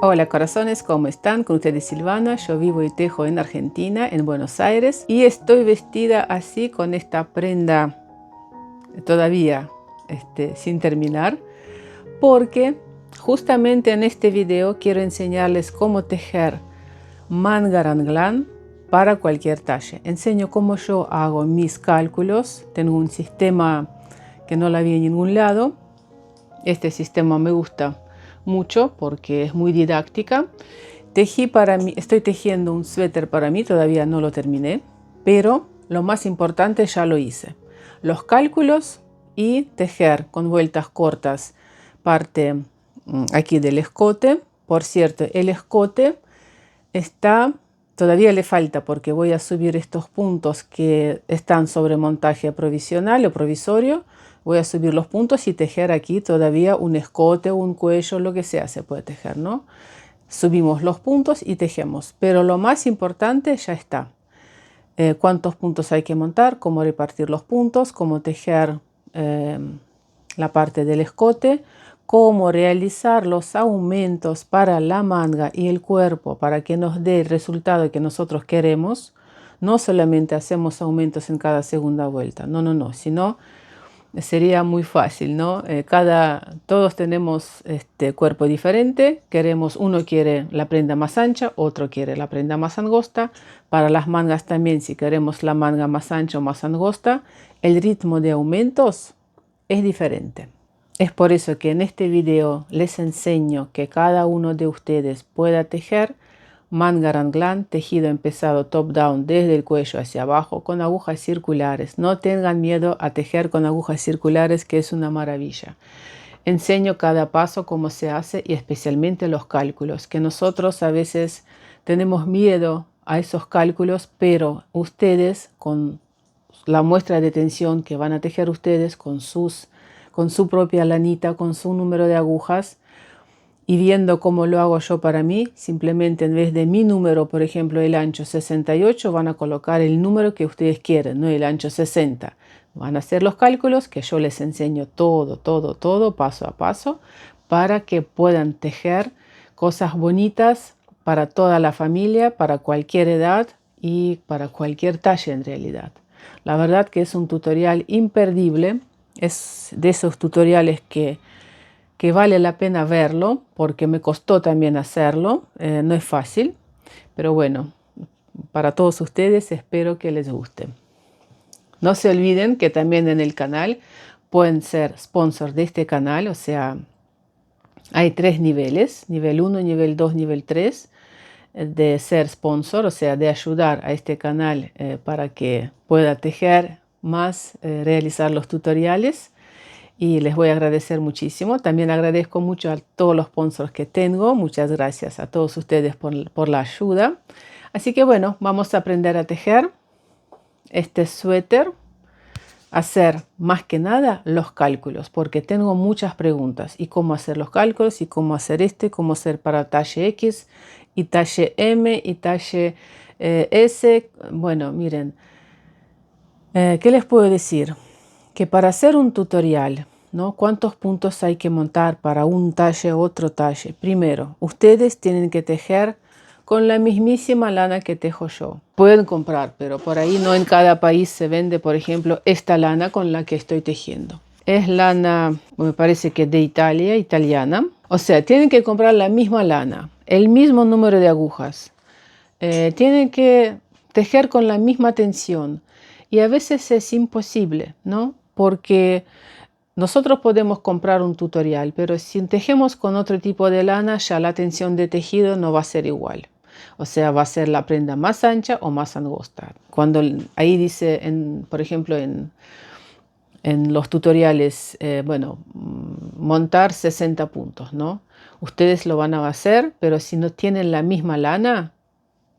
Hola corazones, ¿cómo están? Con ustedes Silvana, yo vivo y tejo en Argentina, en Buenos Aires, y estoy vestida así con esta prenda todavía sin terminar, porque justamente en este video quiero enseñarles cómo tejer manga raglan para cualquier talla. Enseño cómo yo hago mis cálculos. Tengo un sistema que no la vi en ningún lado. Este sistema me gusta mucho porque es muy didáctica. Tejí para mí, estoy tejiendo un suéter para mí, todavía no lo terminé, pero lo más importante ya lo hice. Los cálculos y tejer con vueltas cortas parte aquí del escote. Por cierto, el escote todavía le falta porque voy a subir estos puntos que están sobre montaje provisional o provisorio. Voy a subir los puntos y tejer aquí todavía un escote o un cuello, lo que sea se puede tejer, ¿no? Subimos los puntos y tejemos, pero lo más importante ya está. Cuántos puntos hay que montar, cómo repartir los puntos, cómo tejer la parte del escote, cómo realizar los aumentos para la manga y el cuerpo para que nos dé el resultado que nosotros queremos. No solamente hacemos aumentos en cada segunda vuelta, no, sino sería muy fácil, ¿no? Todos tenemos cuerpo diferente, uno quiere la prenda más ancha, otro quiere la prenda más angosta. Para las mangas también, si queremos la manga más ancha o más angosta, el ritmo de aumentos es diferente. Es por eso que en este video les enseño que cada uno de ustedes pueda tejer manga raglan tejido empezado top down desde el cuello hacia abajo con agujas circulares. No tengan miedo a tejer con agujas circulares, que es una maravilla. Enseño cada paso cómo se hace y especialmente los cálculos, que nosotros a veces tenemos miedo a esos cálculos, pero ustedes con la muestra de tensión que van a tejer ustedes con su propia lanita, con su número de agujas, y viendo cómo lo hago yo para mí, simplemente en vez de mi número, por ejemplo, el ancho 68, van a colocar el número que ustedes quieren, no el ancho 60. Van a hacer los cálculos que yo les enseño todo, paso a paso, para que puedan tejer cosas bonitas para toda la familia, para cualquier edad y para cualquier talla en realidad. La verdad que es un tutorial imperdible, es de esos tutoriales que vale la pena verlo porque me costó también hacerlo, no es fácil, pero bueno, para todos ustedes espero que les guste. No se olviden que también en el canal pueden ser sponsor de este canal, o sea, hay 3 niveles, nivel 1, nivel 2, nivel 3, de ser sponsor, o sea, de ayudar a este canal para que pueda tejer más, realizar los tutoriales. Y les voy a agradecer muchísimo. También agradezco mucho a todos los sponsors que tengo. Muchas gracias a todos ustedes por la ayuda. Así que bueno, vamos a aprender a tejer este suéter. Hacer más que nada los cálculos, porque tengo muchas preguntas. Y cómo hacer los cálculos, y cómo hacer cómo hacer para talle X, y talle M, y talle S. Bueno, miren, ¿qué les puedo decir? Que para hacer un tutorial, ¿no? ¿Cuántos puntos hay que montar para un talle u otro talle? Primero, ustedes tienen que tejer con la mismísima lana que tejo yo. Pueden comprar, pero por ahí no en cada país se vende, por ejemplo, esta lana con la que estoy tejiendo. Es lana, me parece que de Italia, italiana. O sea, tienen que comprar la misma lana, el mismo número de agujas. Tienen que tejer con la misma tensión. Y a veces es imposible, ¿no? Porque nosotros podemos comprar un tutorial, pero si tejemos con otro tipo de lana, ya la tensión de tejido no va a ser igual. O sea, va a ser la prenda más ancha o más angosta. Cuando ahí dice, por ejemplo, en los tutoriales, bueno, montar 60 puntos, ¿no? Ustedes lo van a hacer, pero si no tienen la misma lana,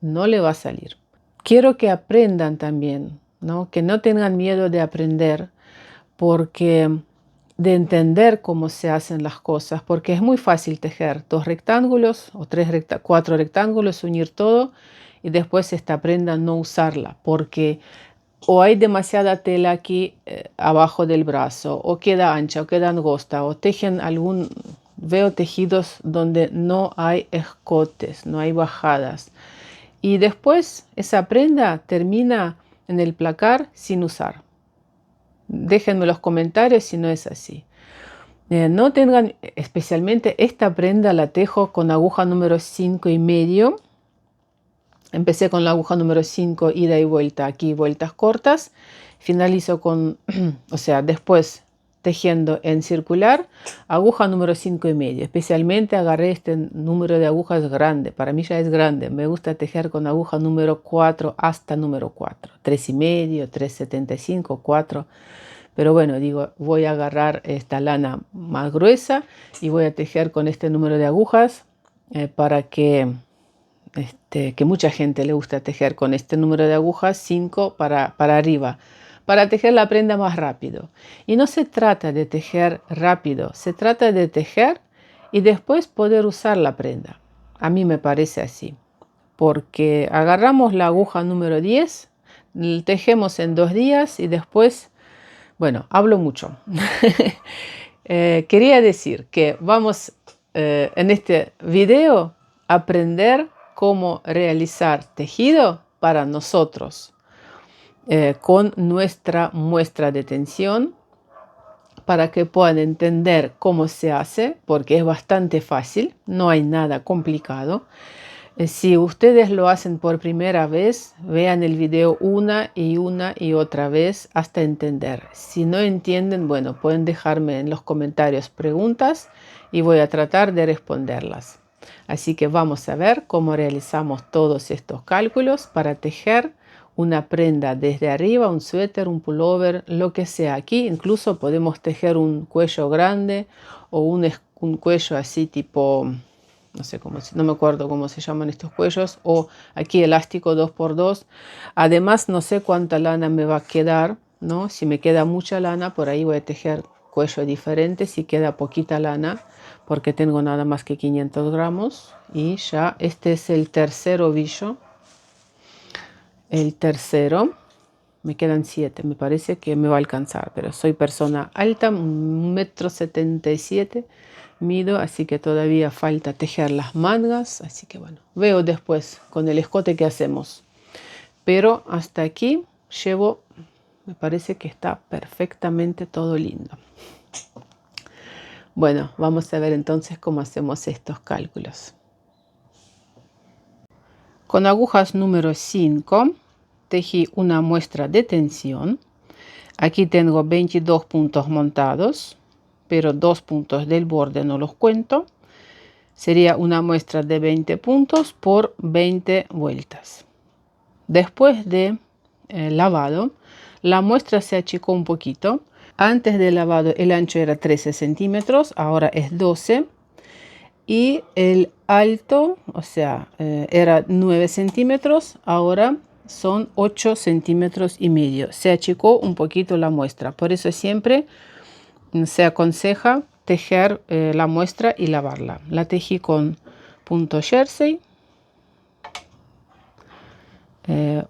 no le va a salir. Quiero que aprendan también, ¿no? Que no tengan miedo de aprender, porque de entender cómo se hacen las cosas, porque es muy fácil tejer 2 rectángulos o 4 rectángulos, unir todo y después esta prenda no usarla, porque o hay demasiada tela aquí abajo del brazo, o queda ancha o queda angosta, o tejen veo tejidos donde no hay escotes, no hay bajadas. Y después esa prenda termina en el placar sin usar. Déjenme los comentarios si no es así. No tengan, especialmente esta prenda la tejo con aguja número 5,5. Empecé con la aguja número 5, ida y vuelta, aquí vueltas cortas. Finalizo con, o sea, después tejiendo en circular, aguja número 5,5. Especialmente agarré este número de agujas grande. Para mí ya es grande. Me gusta tejer con aguja número 4 hasta número 4. 3,5, 3,75, 4. Pero bueno, digo, voy a agarrar esta lana más gruesa y voy a tejer con este número de agujas para que mucha gente le gusta tejer con este número de agujas 5 para arriba, para tejer la prenda más rápido. Y no se trata de tejer rápido, se trata de tejer y después poder usar la prenda. A mí me parece así, porque agarramos la aguja número 10, tejemos en 2 días y después, bueno, hablo mucho. Quería decir que vamos en este video a aprender cómo realizar tejido para nosotros con nuestra muestra de tensión, para que puedan entender cómo se hace, porque es bastante fácil, no hay nada complicado. Si ustedes lo hacen por primera vez, vean el video una y otra vez hasta entender. Si no entienden, bueno, pueden dejarme en los comentarios preguntas y voy a tratar de responderlas. Así que vamos a ver cómo realizamos todos estos cálculos para tejer una prenda desde arriba, un suéter, un pullover, lo que sea. Aquí incluso podemos tejer un cuello grande o un cuello así tipo, no sé cómo, no me acuerdo cómo se llaman estos cuellos, o aquí elástico 2x2. Además, no sé cuánta lana me va a quedar, ¿no? Si me queda mucha lana, por ahí voy a tejer cuello diferente. Si queda poquita lana, porque tengo nada más que 500 gramos. Y ya este es el tercer ovillo. El tercero, me quedan 7, me parece que me va a alcanzar, pero soy persona alta, 1,77 m mido, así que todavía falta tejer las mangas, así que bueno, veo después con el escote que hacemos. Pero hasta aquí llevo, me parece que está perfectamente todo lindo. Bueno, vamos a ver entonces cómo hacemos estos cálculos. Con agujas número 5 tejí una muestra de tensión. Aquí tengo 22 puntos montados, pero 2 puntos del borde no los cuento. Sería una muestra de 20 puntos por 20 vueltas. Después de lavado, la muestra se achicó un poquito. Antes del lavado el ancho era 13 centímetros, ahora es 12. Y el alto, o sea, era 9 centímetros, ahora son 8,5 centímetros. Se achicó un poquito la muestra, por eso siempre se aconseja tejer la muestra y lavarla. La tejí con punto jersey,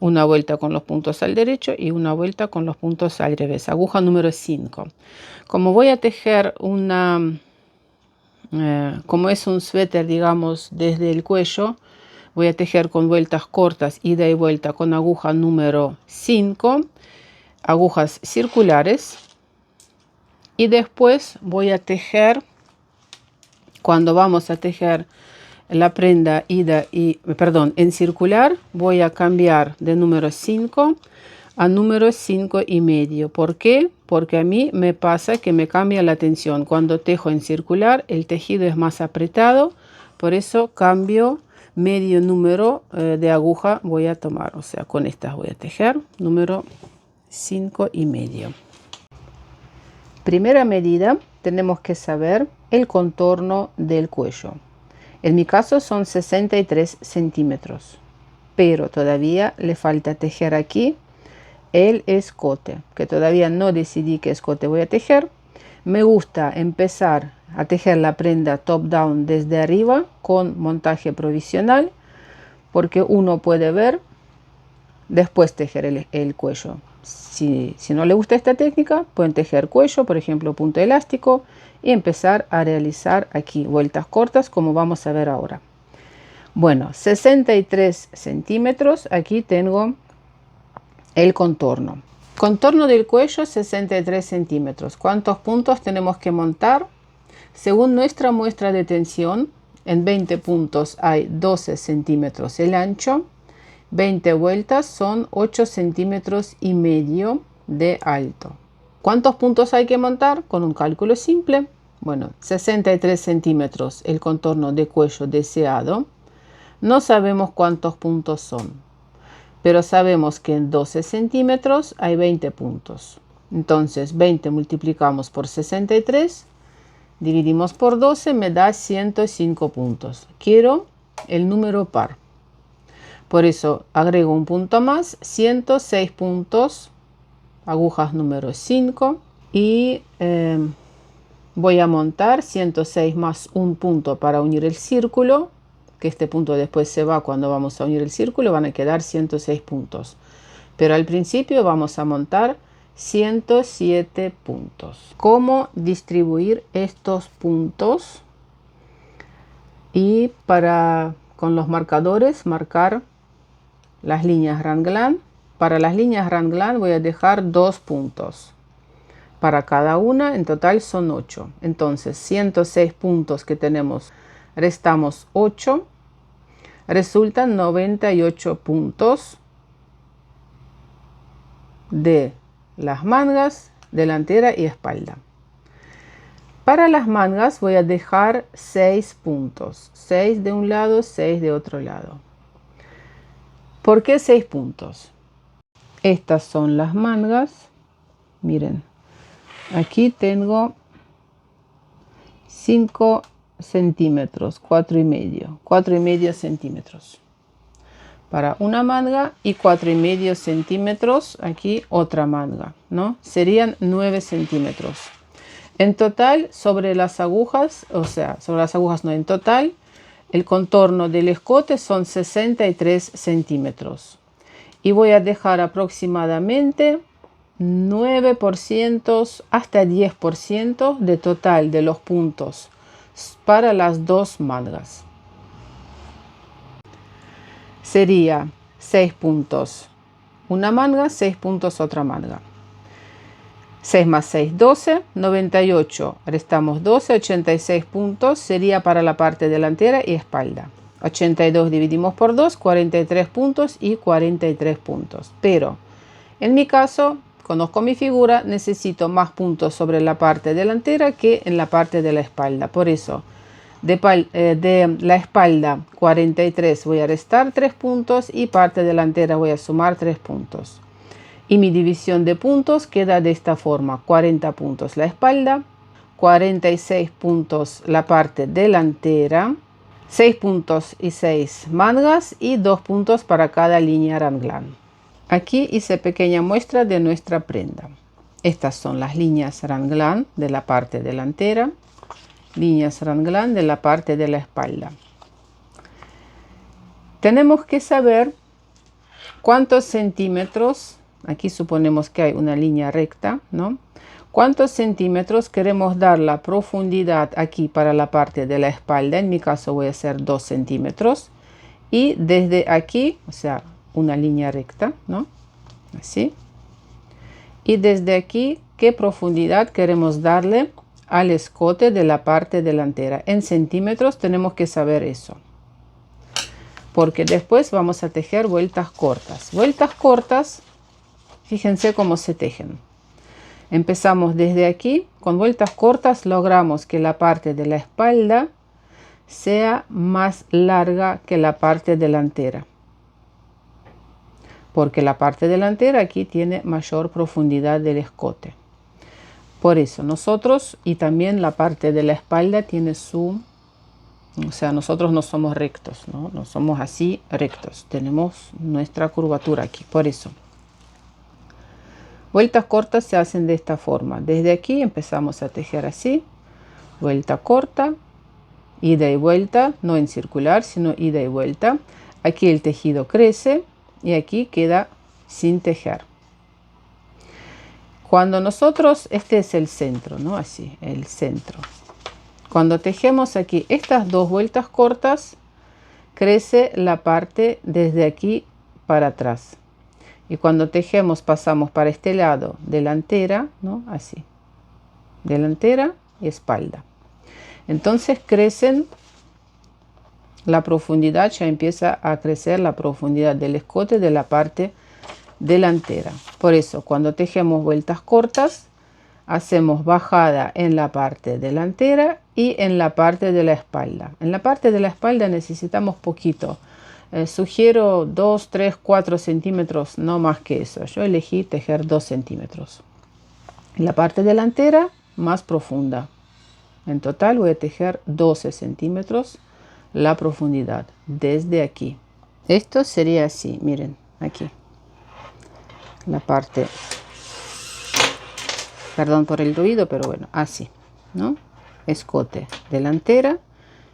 una vuelta con los puntos al derecho y una vuelta con los puntos al revés. Aguja número 5. Como voy a tejer como es un suéter, digamos, desde el cuello, voy a tejer con vueltas cortas, ida y vuelta con aguja número 5, agujas circulares. Y después voy a tejer, cuando vamos a tejer la prenda en circular, voy a cambiar de número 5 a número 5,5. ¿Por qué? Porque a mí me pasa que me cambia la tensión. Cuando tejo en circular, el tejido es más apretado, por eso cambio medio número de aguja voy a tomar. O sea, con estas voy a tejer número 5,5. Primera medida, tenemos que saber el contorno del cuello. En mi caso son 63 centímetros, pero todavía le falta tejer aquí el escote, que todavía no decidí qué escote voy a tejer. Me gusta empezar a tejer la prenda top down desde arriba con montaje provisional, porque uno puede ver, después tejer el cuello. Si no le gusta esta técnica, pueden tejer cuello, por ejemplo, punto elástico, y empezar a realizar aquí vueltas cortas como vamos a ver ahora. Bueno, 63 centímetros, aquí tengo el contorno. Contorno del cuello 63 centímetros. ¿Cuántos puntos tenemos que montar? Según nuestra muestra de tensión, en 20 puntos hay 12 centímetros el ancho, 20 vueltas son 8 centímetros y medio de alto. ¿Cuántos puntos hay que montar? Con un cálculo simple. Bueno, 63 centímetros el contorno de cuello deseado. No sabemos cuántos puntos son, pero sabemos que en 12 centímetros hay 20 puntos. Entonces 20 multiplicamos por 63, dividimos por 12, me da 105 puntos. Quiero el número par. Por eso agrego un punto más, 106 puntos, agujas número 5. Y voy a montar 106 más un punto para unir el círculo, que este punto después se va cuando vamos a unir el círculo, van a quedar 106 puntos. Pero al principio vamos a montar 107 puntos. ¿Cómo distribuir estos puntos? Y con los marcadores marcar las líneas Ranglan. Para las líneas Ranglan voy a dejar 2 puntos. Para cada una, en total son 8. Entonces, 106 puntos que tenemos, restamos 8. Resultan 98 puntos de las mangas, delantera y espalda. Para las mangas voy a dejar 6 puntos. 6 de un lado, 6 de otro lado. ¿Por qué 6 puntos? Estas son las mangas. Miren, aquí tengo 5 centímetros, 4,5 centímetros para una manga y 4,5 centímetros aquí otra manga, ¿no? Serían 9 centímetros. En total, sobre las agujas, no, en total, el contorno del escote son 63 centímetros. Y voy a dejar aproximadamente 9% hasta 10% de total de los puntos para las dos mangas. Sería 6 puntos una manga, 6 puntos otra manga. 6 más 6, 12, 98, restamos 12, 86 puntos, sería para la parte delantera y espalda. 82 dividimos por 2, 43 puntos y 43 puntos. Pero en mi caso, conozco mi figura, necesito más puntos sobre la parte delantera que en la parte de la espalda. Por eso, de la espalda 43 voy a restar 3 puntos y parte delantera voy a sumar 3 puntos. Y mi división de puntos queda de esta forma: 40 puntos la espalda, 46 puntos la parte delantera, 6 puntos y 6 mangas y 2 puntos para cada línea Ranglan. Aquí hice pequeña muestra de nuestra prenda. Estas son las líneas Ranglan de la parte delantera, líneas Ranglan de la parte de la espalda. Tenemos que saber cuántos centímetros. Aquí suponemos que hay una línea recta, ¿no? ¿Cuántos centímetros queremos dar la profundidad aquí para la parte de la espalda? En mi caso voy a hacer 2 centímetros. Y desde aquí, o sea, una línea recta, ¿no? Así. Y desde aquí, ¿qué profundidad queremos darle al escote de la parte delantera? En centímetros tenemos que saber eso, porque después vamos a tejer vueltas cortas. Vueltas cortas, fíjense cómo se tejen. Empezamos desde aquí, con vueltas cortas logramos que la parte de la espalda sea más larga que la parte delantera, porque la parte delantera aquí tiene mayor profundidad del escote. Por eso nosotros, y también la parte de la espalda tiene su, o sea, nosotros no somos rectos, ¿no? No somos así rectos, tenemos nuestra curvatura aquí. Por eso vueltas cortas se hacen de esta forma. Desde aquí empezamos a tejer así, vuelta corta, ida y vuelta, no en circular, sino ida y vuelta. Aquí el tejido crece y aquí queda sin tejer. Cuando nosotros, este es el centro, ¿no? Así, el centro. Cuando tejemos aquí estas dos vueltas cortas, crece la parte desde aquí para atrás. Y cuando tejemos pasamos para este lado, delantera, ¿no? Así, delantera y espalda. Entonces crecen la profundidad, ya empieza a crecer la profundidad del escote de la parte delantera. Por eso cuando tejemos vueltas cortas, hacemos bajada en la parte delantera y en la parte de la espalda. En la parte de la espalda necesitamos poquito. Sugiero 2, 3, 4 centímetros, no más que eso. Yo elegí tejer 2 centímetros. En la parte delantera, más profunda. En total voy a tejer 12 centímetros la profundidad desde aquí. Esto sería así, miren, aquí. La parte, perdón por el ruido, pero bueno, así, ¿no? Escote delantera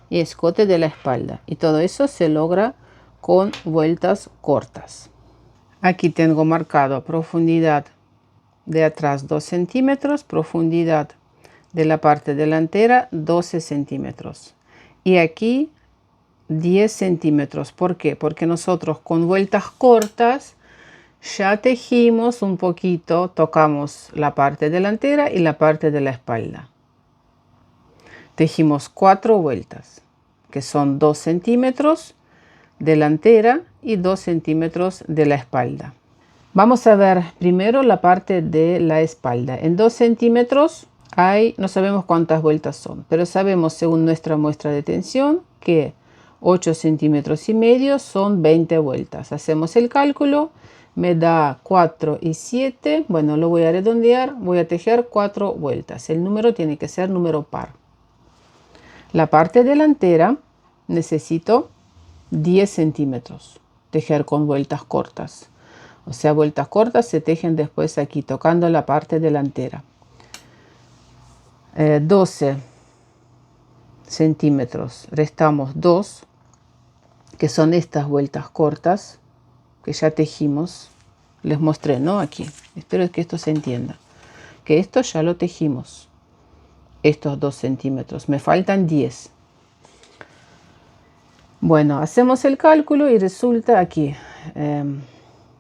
y escote de la espalda. Y todo eso se logra con vueltas cortas. Aquí tengo marcado profundidad de atrás 2 centímetros, profundidad de la parte delantera 12 centímetros. Y aquí 10 centímetros. ¿Por qué? Porque nosotros con vueltas cortas ya tejimos un poquito, tocamos la parte delantera y la parte de la espalda. Tejimos 4 vueltas, que son 2 centímetros delantera y 2 centímetros de la espalda. Vamos a ver primero la parte de la espalda. En 2 centímetros hay, no sabemos cuántas vueltas son, pero sabemos según nuestra muestra de tensión que 8 centímetros y medio son 20 vueltas. Hacemos el cálculo. Me da 4 y 7, bueno, lo voy a redondear, voy a tejer 4 vueltas. El número tiene que ser número par. La parte delantera necesito 10 centímetros, tejer con vueltas cortas. O sea, vueltas cortas se tejen después aquí, tocando la parte delantera. 12 centímetros, restamos 2, que son estas vueltas cortas que ya tejimos. Les mostré, ¿no? Aquí. Espero que esto se entienda. Que esto ya lo tejimos. Estos 2 centímetros. Me faltan 10. Bueno, hacemos el cálculo y resulta aquí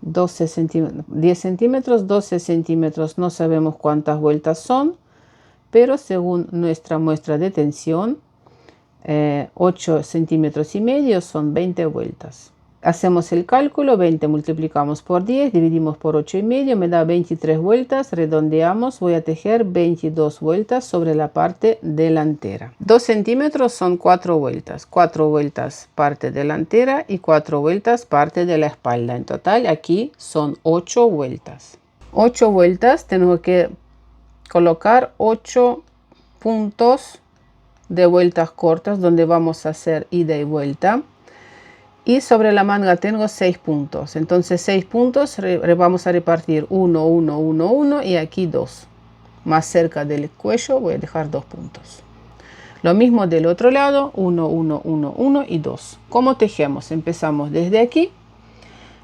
12 centímetros, 10 centímetros, 12 centímetros. No sabemos cuántas vueltas son, pero según nuestra muestra de tensión, 8 centímetros y medio son 20 vueltas. Hacemos el cálculo, 20 multiplicamos por 10, dividimos por 8 y medio, me da 23 vueltas, redondeamos, voy a tejer 22 vueltas sobre la parte delantera. 2 centímetros son 4 vueltas, 4 vueltas parte delantera y 4 vueltas parte de la espalda. En total aquí son 8 vueltas. 8 vueltas, tengo que colocar 8 puntos de vueltas cortas donde vamos a hacer ida y vuelta. Y sobre la manga tengo 6 puntos. Entonces 6 puntos vamos a repartir 1, 1, 1, 1 y aquí 2. Más cerca del cuello voy a dejar 2 puntos. Lo mismo del otro lado, 1, 1, 1, 1 y 2. ¿Cómo tejemos? Empezamos desde aquí.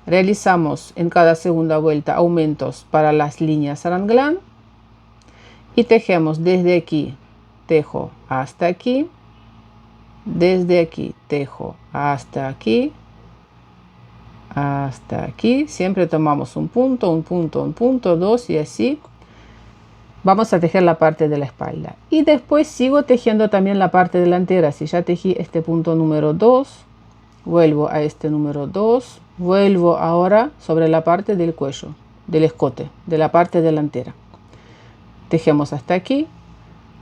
Realizamos en cada segunda vuelta aumentos para las líneas Aranglan. Y tejemos desde aquí, tejo hasta aquí. Desde aquí tejo hasta aquí, siempre tomamos un punto, un punto, un punto, 2 y así vamos a tejer la parte de la espalda. Y después sigo tejiendo también la parte delantera. Si ya tejí este punto número 2, vuelvo a este número 2, vuelvo ahora sobre la parte del cuello, del escote, de la parte delantera. Tejemos hasta aquí,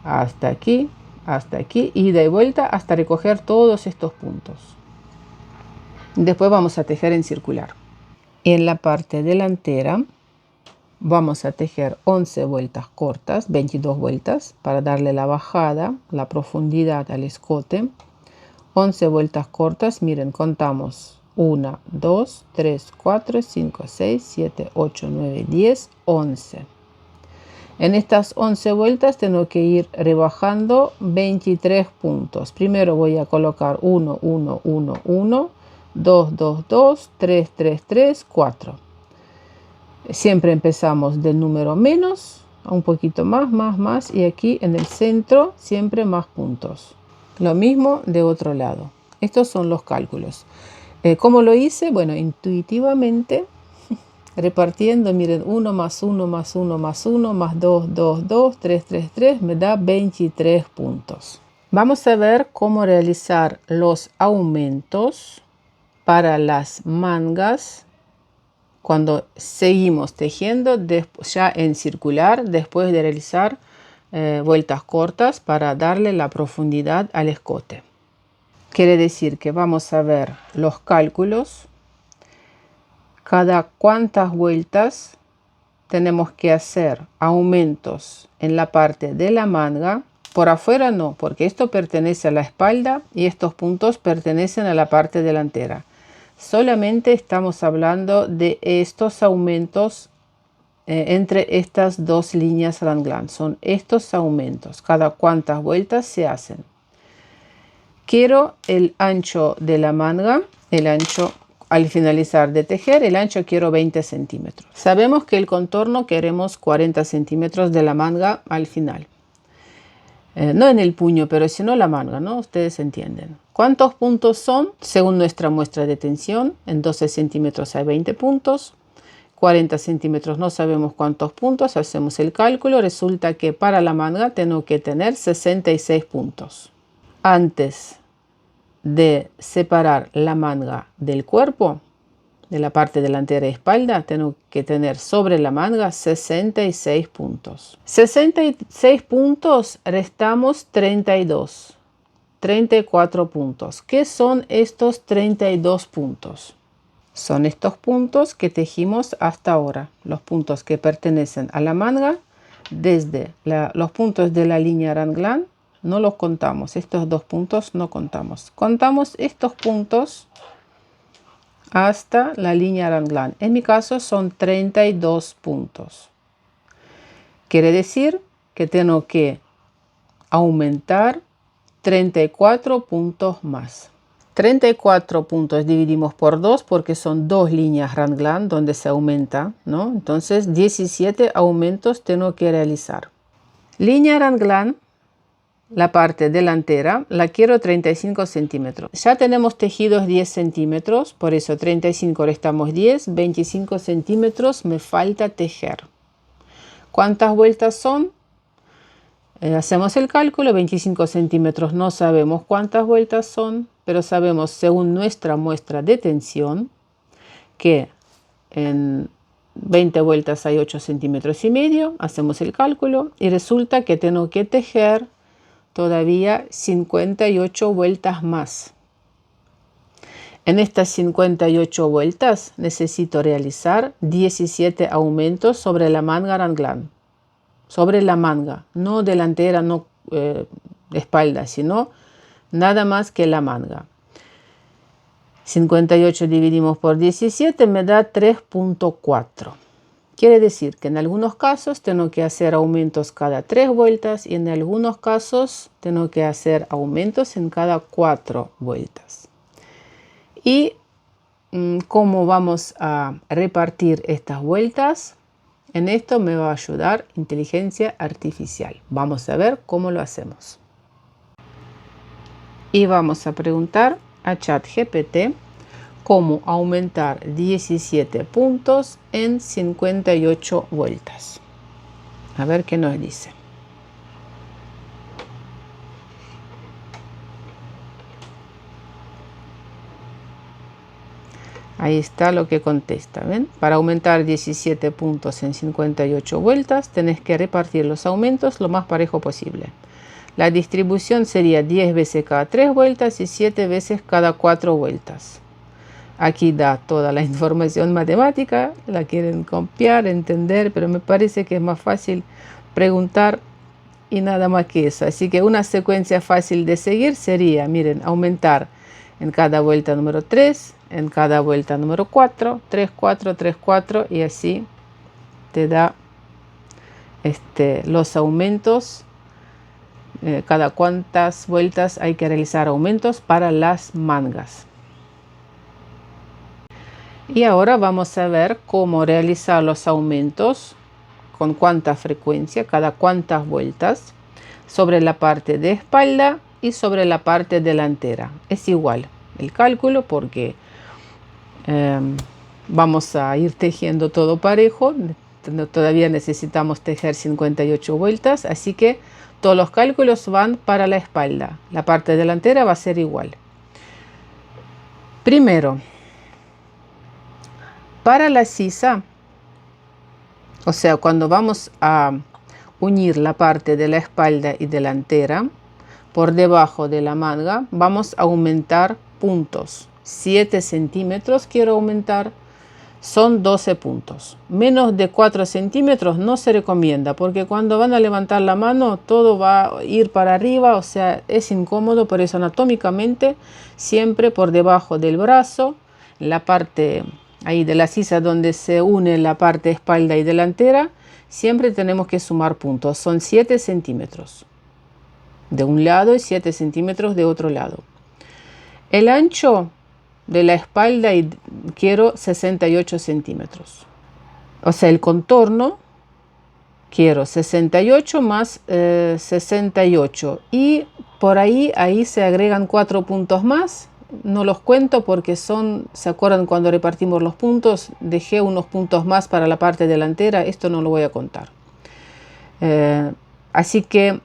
hasta aquí, hasta aquí, ida y vuelta hasta recoger todos estos puntos. Después vamos a tejer en circular. En la parte delantera vamos a tejer 11 vueltas cortas, 22 vueltas para darle la bajada, la profundidad al escote. 11 vueltas cortas, miren, contamos 1, 2, 3, 4, 5, 6, 7, 8, 9, 10, 11. En estas 11 vueltas tengo que ir rebajando 23 puntos. Primero voy a colocar 1, 1, 1, 1, 2, 2, 2, 3, 3, 3, 4. Siempre empezamos del número menos un poquito más, y aquí en el centro siempre más puntos. Lo mismo de otro lado. Estos son los cálculos. ¿Cómo lo hice? Bueno, intuitivamente, repartiendo, miren, 1 más 1 más 1 más 1 más 2, 2, 2, 3, 3, 3, me da 23 puntos. Vamos a ver cómo realizar los aumentos para las mangas cuando seguimos tejiendo ya en circular, después de realizar vueltas cortas para darle la profundidad al escote. Quiere decir que vamos a ver los cálculos, cada cuántas vueltas tenemos que hacer aumentos en la parte de la manga. Por afuera no, porque esto pertenece a la espalda y estos puntos pertenecen a la parte delantera. Solamente estamos hablando de estos aumentos entre estas dos líneas raglan. Son estos aumentos, cada cuántas vueltas se hacen. Quiero el ancho de la manga, el ancho al finalizar de tejer, el ancho quiero 20 centímetros. Sabemos que el contorno queremos 40 centímetros de la manga al final. No en el puño, pero sino la manga, ¿no? Ustedes entienden. ¿Cuántos puntos son? Según nuestra muestra de tensión, en 12 centímetros hay 20 puntos. 40 centímetros no sabemos cuántos puntos, hacemos el cálculo. Resulta que para la manga tengo que tener 66 puntos. Antes de separar la manga del cuerpo, de la parte delantera y espalda, tengo que tener sobre la manga 66 puntos. 66 puntos, restamos 32, 34 puntos. ¿Qué son estos 32 puntos? Son estos puntos que tejimos hasta ahora, los puntos que pertenecen a la manga, desde los puntos de la línea raglan. No los contamos, estos dos puntos no contamos. Contamos estos puntos hasta la línea raglan. En mi caso son 32 puntos. Quiere decir que tengo que aumentar 34 puntos más. 34 puntos dividimos por 2 porque son dos líneas raglan donde se aumenta, ¿no? Entonces 17 aumentos tengo que realizar. Línea raglan. La parte delantera la quiero 35 centímetros. Ya tenemos tejidos 10 centímetros, por eso 35 restamos 10, 25 centímetros me falta tejer. ¿Cuántas vueltas son? Hacemos el cálculo, 25 centímetros no sabemos cuántas vueltas son, pero sabemos según nuestra muestra de tensión que en 20 vueltas hay 8 centímetros y medio. Hacemos el cálculo y resulta que tengo que tejer todavía 58 vueltas más. En estas 58 vueltas necesito realizar 17 aumentos sobre la manga raglan. Sobre la manga, no delantera, no espalda, sino nada más que la manga. 58 dividimos por 17 me da 3.4. Quiere decir que en algunos casos tengo que hacer aumentos cada 3 vueltas y en algunos casos tengo que hacer aumentos en cada 4 vueltas. ¿Y cómo vamos a repartir estas vueltas? En esto me va a ayudar inteligencia artificial. Vamos a ver cómo lo hacemos. Y vamos a preguntar a ChatGPT cómo aumentar 17 puntos en 58 vueltas. A ver qué nos dice. Ahí está lo que contesta, ¿ven? Para aumentar 17 puntos en 58 vueltas, tenés que repartir los aumentos lo más parejo posible. La distribución sería 10 veces cada 3 vueltas y 7 veces cada 4 vueltas. Aquí da toda la información matemática, la quieren copiar, entender, pero me parece que es más fácil preguntar y nada más que eso. Así que una secuencia fácil de seguir sería, miren, aumentar en cada vuelta número 3, en cada vuelta número 4, 3, 4, 3, 4 y así te da los aumentos. Cada cuántas vueltas hay que realizar aumentos para las mangas. Y ahora vamos a ver cómo realizar los aumentos con cuánta frecuencia, cada cuántas vueltas, sobre la parte de espalda y sobre la parte delantera. Es igual el cálculo porque vamos a ir tejiendo todo parejo. Todavía necesitamos tejer 58 vueltas, así que todos los cálculos van para la espalda. La parte delantera va a ser igual. Primero, para la sisa, o sea, cuando vamos a unir la parte de la espalda y delantera, por debajo de la manga, vamos a aumentar puntos. 7 centímetros quiero aumentar, son 12 puntos. Menos de 4 centímetros no se recomienda, porque cuando van a levantar la mano, todo va a ir para arriba, o sea, es incómodo. Por eso anatómicamente, siempre por debajo del brazo, la parte ahí de la sisa donde se une la parte espalda y delantera, siempre tenemos que sumar puntos. Son 7 centímetros de un lado y 7 centímetros de otro lado. El ancho de la espalda quiero 68 centímetros. O sea, el contorno quiero 68 más 68. Y por ahí se agregan 4 puntos más. No los cuento porque ¿se acuerdan cuando repartimos los puntos? Dejé unos puntos más para la parte delantera. Esto no lo voy a contar. Así que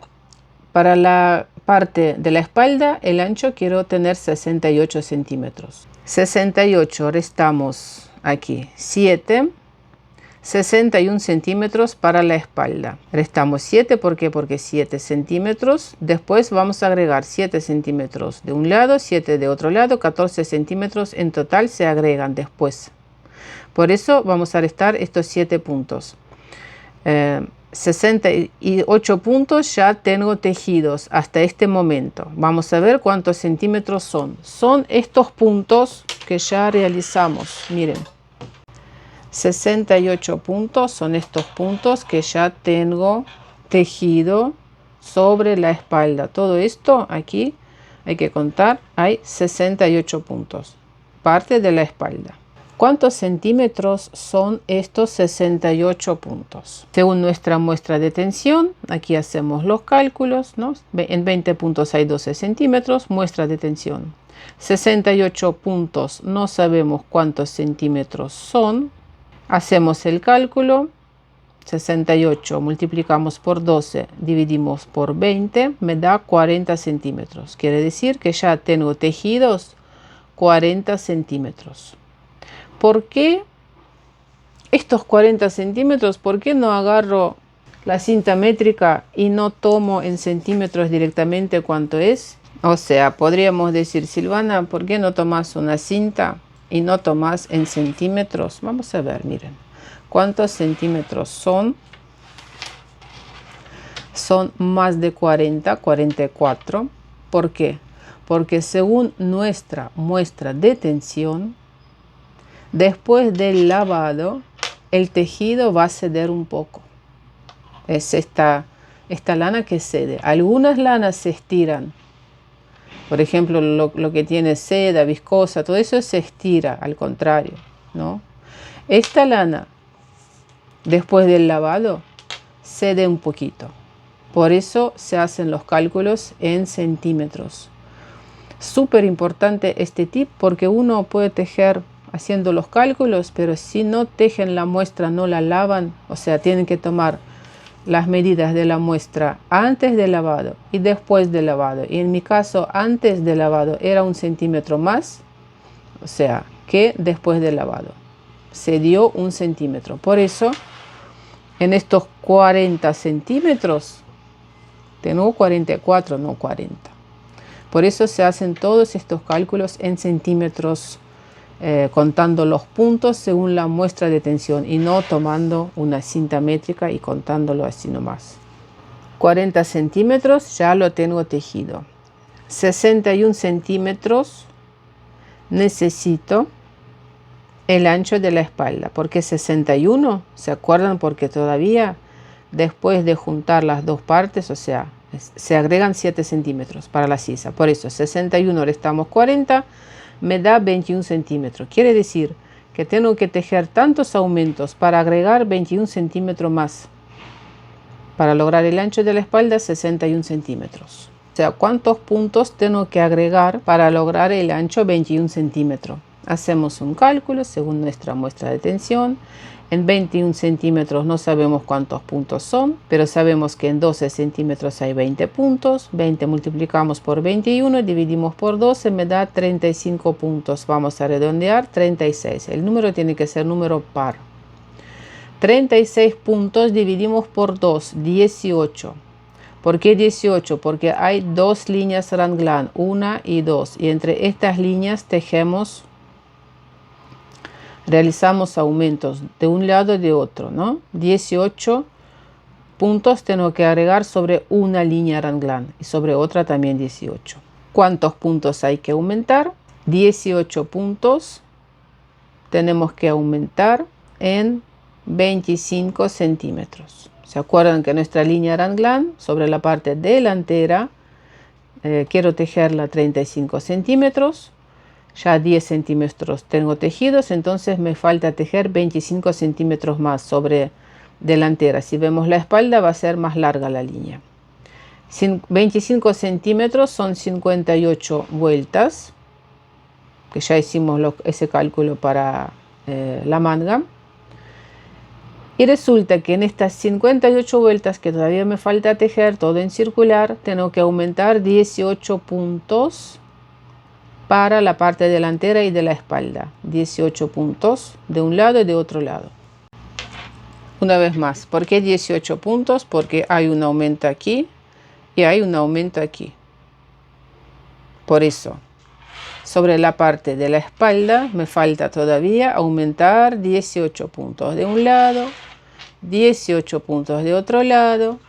para la parte de la espalda, el ancho quiero tener 68 centímetros. 68 restamos aquí 7, 61 centímetros para la espalda. Restamos 7, ¿por qué? Porque 7 centímetros. Después vamos a agregar 7 centímetros de un lado, 7 de otro lado, 14 centímetros en total se agregan después. Por eso vamos a restar estos 7 puntos. 68 puntos ya tengo tejidos hasta este momento. Vamos a ver cuántos centímetros son. Son estos puntos que ya realizamos. Miren, 68 puntos son estos puntos que ya tengo tejido sobre la espalda. Todo esto aquí hay que contar, hay 68 puntos, parte de la espalda. ¿Cuántos centímetros son estos 68 puntos? Según nuestra muestra de tensión, aquí hacemos los cálculos, ¿no? En 20 puntos hay 12 centímetros, muestra de tensión. 68 puntos, no sabemos cuántos centímetros son. Hacemos el cálculo, 68 multiplicamos por 12, dividimos por 20, me da 40 centímetros. Quiere decir que ya tengo tejidos 40 centímetros. ¿Por qué estos 40 centímetros? ¿Por qué no agarro la cinta métrica y no tomo en centímetros directamente cuánto es? O sea, podríamos decir, Silvana, ¿por qué no tomas una cinta y no tomas en centímetros? Vamos a ver, miren. ¿Cuántos centímetros son? Son más de 40, 44. ¿Por qué? Porque según nuestra muestra de tensión, después del lavado, el tejido va a ceder un poco. Es esta lana que cede. Algunas lanas se estiran. Por ejemplo, lo que tiene seda, viscosa, todo eso se estira, al contrario, ¿no? Esta lana, después del lavado, cede un poquito. Por eso se hacen los cálculos en centímetros. Súper importante este tip porque uno puede tejer haciendo los cálculos, pero si no tejen la muestra, no la lavan, o sea, tienen que tomar las medidas de la muestra antes del lavado y después del lavado. Y en mi caso, antes del lavado era 1 centímetro más, o sea, que después del lavado. Se dio 1 centímetro. Por eso, en estos 40 centímetros, tengo 44, no 40. Por eso se hacen todos estos cálculos en centímetros, contando los puntos según la muestra de tensión y no tomando una cinta métrica y contándolo así nomás. 40 centímetros ya lo tengo tejido. 61 centímetros necesito el ancho de la espalda. ¿Por qué 61? ¿Se acuerdan? Porque todavía después de juntar las dos partes, o sea, se agregan 7 centímetros para la sisa. Por eso 61 restamos 40. Me da 21 centímetros. Quiere decir que tengo que tejer tantos aumentos para agregar 21 centímetros más Para lograr el ancho de la espalda, 61 centímetros. O sea, ¿cuántos puntos tengo que agregar para lograr el ancho 21 centímetros? Hacemos un cálculo según nuestra muestra de tensión. En 21 centímetros no sabemos cuántos puntos son, pero sabemos que en 12 centímetros hay 20 puntos. 20 multiplicamos por 21, dividimos por 12, me da 35 puntos. Vamos a redondear, 36. El número tiene que ser número par. 36 puntos dividimos por 2, 18. ¿Por qué 18? Porque hay dos líneas Ranglan, 1 y 2. Y entre estas líneas tejemos, realizamos aumentos de un lado y de otro, ¿no? 18 puntos tengo que agregar sobre una línea Ranglan y sobre otra también 18. ¿Cuántos puntos hay que aumentar? 18 puntos tenemos que aumentar en 25 centímetros. ¿Se acuerdan que nuestra línea Ranglan sobre la parte delantera quiero tejerla 35 centímetros? Ya 10 centímetros tengo tejidos, entonces me falta tejer 25 centímetros más sobre delantera. Si vemos la espalda va a ser más larga la línea. 25 centímetros son 58 vueltas, que ya hicimos ese cálculo para la manga. Y resulta que en estas 58 vueltas que todavía me falta tejer, todo en circular, tengo que aumentar 18 puntos para la parte delantera y de la espalda. 18 puntos de un lado y de otro lado. Una vez más, ¿por qué 18 puntos? Porque hay un aumento aquí y hay un aumento aquí. Por eso, sobre la parte de la espalda me falta todavía aumentar 18 puntos de un lado, 18 puntos de otro lado.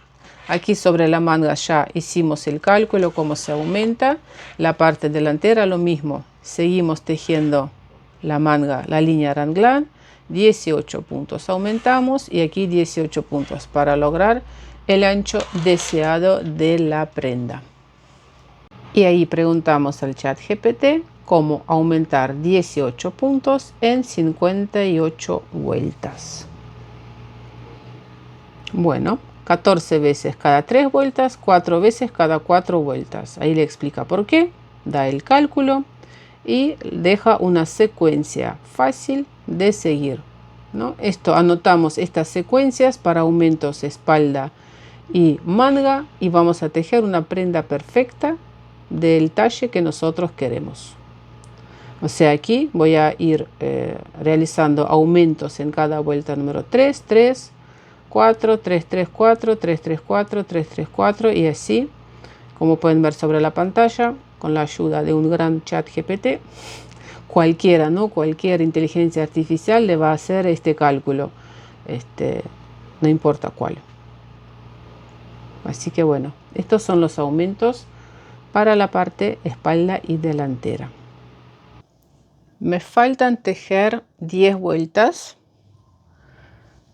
Aquí sobre la manga ya hicimos el cálculo, cómo se aumenta. La parte delantera lo mismo. Seguimos tejiendo la manga, la línea Ranglan. 18 puntos aumentamos y aquí 18 puntos para lograr el ancho deseado de la prenda. Y ahí preguntamos al ChatGPT cómo aumentar 18 puntos en 58 vueltas. Bueno, 14 veces cada 3 vueltas, 4 veces cada 4 vueltas. Ahí le explica por qué, da el cálculo y deja una secuencia fácil de seguir, ¿no? Esto anotamos estas secuencias para aumentos espalda y manga y vamos a tejer una prenda perfecta del talle que nosotros queremos. O sea, aquí voy a ir realizando aumentos en cada vuelta número 3, 3, 4, 3, 3, 4, 3, 3, 4, 3, 3, 4 y así, como pueden ver sobre la pantalla, con la ayuda de un gran ChatGPT, cualquiera, ¿no? Cualquier inteligencia artificial le va a hacer este cálculo, no importa cuál. Así que bueno, estos son los aumentos para la parte espalda y delantera. Me faltan tejer 10 vueltas.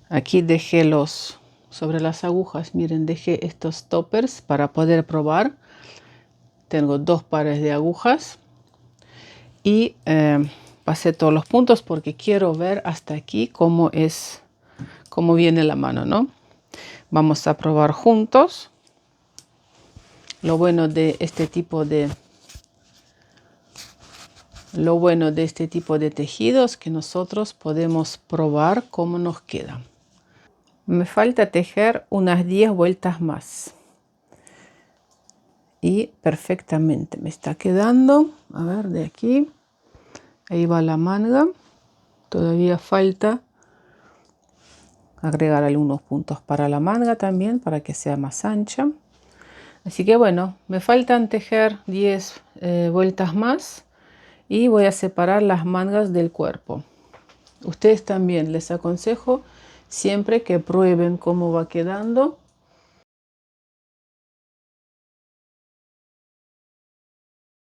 Aquí dejé sobre las agujas, miren, dejé estos toppers para poder probar. Tengo 2 pares de agujas y pasé todos los puntos porque quiero ver hasta aquí cómo viene la mano, ¿no? Vamos a probar juntos. Lo bueno de este tipo de tejidos que nosotros podemos probar cómo nos queda. Me falta tejer unas 10 vueltas más. Y perfectamente me está quedando. A ver, de aquí. Ahí va la manga. Todavía falta agregar algunos puntos para la manga también, para que sea más ancha. Así que bueno, me faltan tejer 10 vueltas más. Y voy a separar las mangas del cuerpo. Ustedes también les aconsejo siempre que prueben cómo va quedando